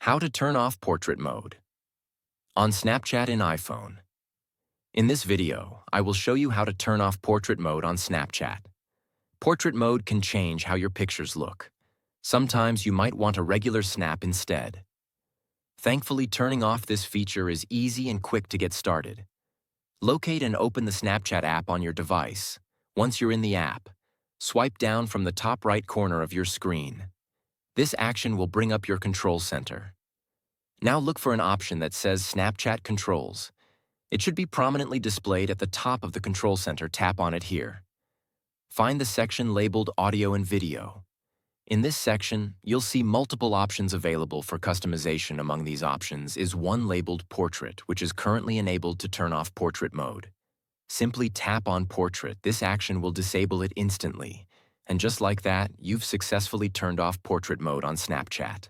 How to turn off portrait mode on Snapchat in iPhone. In this video, I will show you how to turn off portrait mode on Snapchat. Portrait mode can change how your pictures look. Sometimes you might want a regular snap instead. Thankfully, turning off this feature is easy and quick to get started. Locate and open the Snapchat app on your device. Once you're in the app, swipe down from the top right corner of your screen. This action will bring up your control center. Now look for an option that says Snapchat Controls. It should be prominently displayed at the top of the control center. Tap on it here. Find the section labeled Audio and Video. In this section, you'll see multiple options available for customization. Among these options is one labeled Portrait, which is currently enabled to turn off portrait mode. Simply tap on Portrait. This action will disable it instantly. And just like that, you've successfully turned off portrait mode on Snapchat.